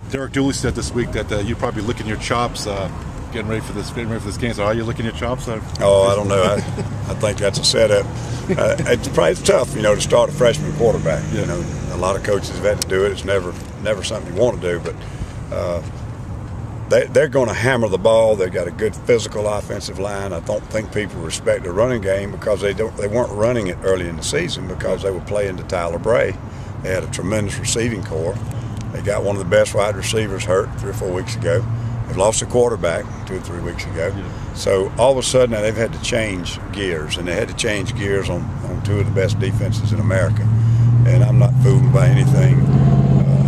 Derek Dooley said this week that you're probably licking your chops getting ready for this game. So are you licking your chops? Oh, I don't know. I think that's a setup. It's tough, to start a freshman quarterback. Yeah. A lot of coaches have had to do it. It's never something you want to do, but they're going to hammer the ball. They've got a good physical offensive line. I don't think people respect the running game because they weren't running it early in the season because they were playing to Tyler Bray. They had a tremendous receiving corps. They got one of the best wide receivers hurt 3 or 4 weeks ago. They've lost a quarterback 2 or 3 weeks ago. Yeah. So all of a sudden now they've had to change gears, and they had to change gears on 2 of the best defenses in America. And I'm not fooled by anything.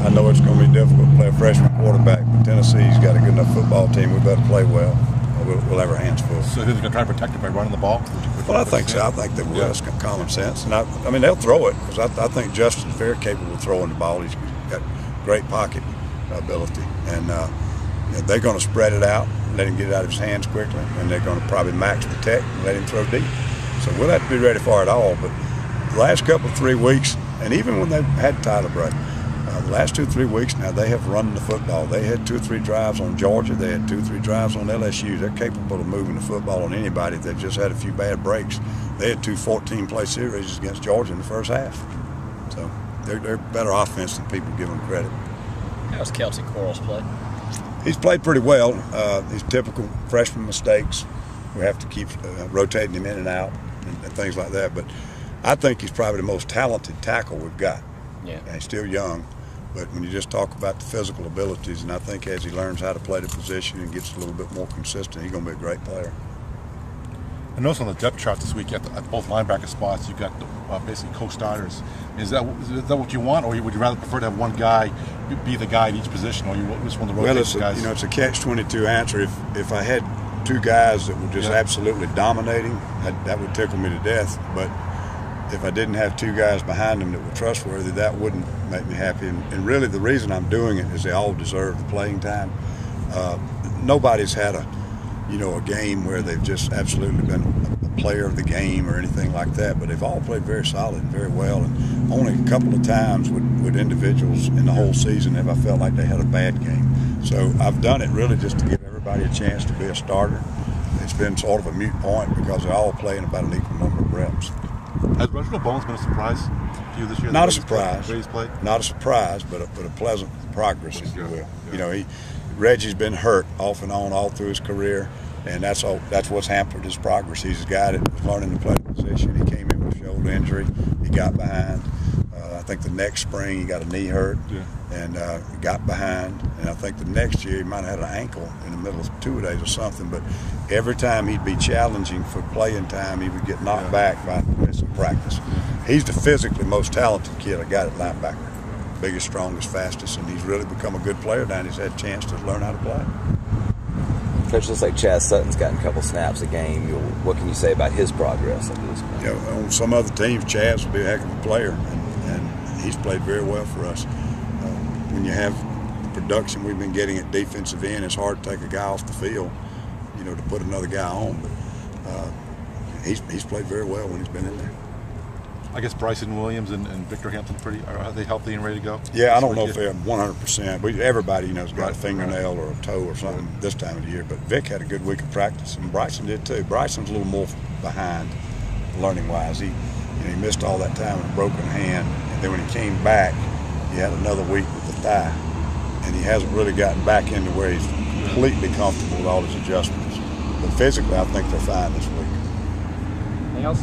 I know it's going to be difficult to play a freshman quarterback, but Tennessee's got a good enough football team. We better play well. We'll have our hands full. So who's going to try to protect it by running the ball? Well, I think so. I think they will. Yeah. That's common sense. And I mean, they'll throw it because I think Justin's very capable of throwing the ball. He's got great pocket ability. And they're going to spread it out, let him get it out of his hands quickly, and they're going to probably max protect and let him throw deep. So we'll have to be ready for it all. But the last couple of 3 weeks, and even when they had Tyler Bray, the last 2 or 3 weeks now, they have run the football. They had 2 or 3 drives on Georgia. They had 2 or 3 drives on LSU. They're capable of moving the football on anybody that just had a few bad breaks. They had 2 14-play series against Georgia in the first half. So they're better offense than people give them credit. How's Kelsey Corals play? He's played pretty well. His typical freshman mistakes. We have to keep rotating him in and out and things like that. But I think he's probably the most talented tackle we've got. Yeah. And he's still young. But when you just talk about the physical abilities, and I think as he learns how to play the position and gets a little bit more consistent, he's going to be a great player. I noticed on the depth chart this week at both linebacker spots, you got basically co-starters. Is that what you want, or would you rather prefer to have one guy be the guy at each position, or you just want to rotate the guys? It's a catch-22 answer. If I had 2 guys that were just absolutely dominating, that would tickle me to death. But if I didn't have 2 guys behind them that were trustworthy, that wouldn't make me happy. And really the reason I'm doing it is they all deserve the playing time. Nobody's had a game where they've just absolutely been a player of the game or anything like that, but they've all played very solid and very well. And only a couple of times with individuals in the whole season have I felt like they had a bad game. So I've done it really just to give everybody a chance to be a starter. It's been sort of a moot point because they're all playing about an equal number of reps. Has Reginald Bones been a surprise to you this year? Not a surprise. Not a surprise, but a pleasant progress, if you will. Yeah. Reggie's been hurt off and on all through his career, and that's what's hampered his progress. He's a guy that was learning to play the position. He came in with a shoulder injury. He got behind. I think the next spring he got a knee hurt, and got behind. And I think the next year he might have had an ankle in the middle of 2 days or something. But every time he'd be challenging for playing time, he would get knocked back by missing practice. He's the physically most talented kid I got at linebacker. Biggest, strongest, fastest, and he's really become a good player now. He's had a chance to learn how to play. Coach, looks like Chaz Sutton's gotten a couple snaps a game. What can you say about his progress at this point? On some other teams, Chaz will be a heck of a player, and he's played very well for us. When you have the production we've been getting at defensive end, it's hard to take a guy off the field, to put another guy on. But he's played very well when he's been in there. I guess Bryson Williams and Victor Hampton are they healthy and ready to go? Yeah, I don't know if they're 100%. Everybody, has got a fingernail or a toe or something this time of the year. But Vic had a good week of practice, and Bryson did too. Bryson's a little more behind, learning-wise. He missed all that time with a broken hand, and then when he came back, he had another week with the thigh, and he hasn't really gotten back into where he's completely comfortable with all his adjustments. But physically, I think they're fine this week. Anything else?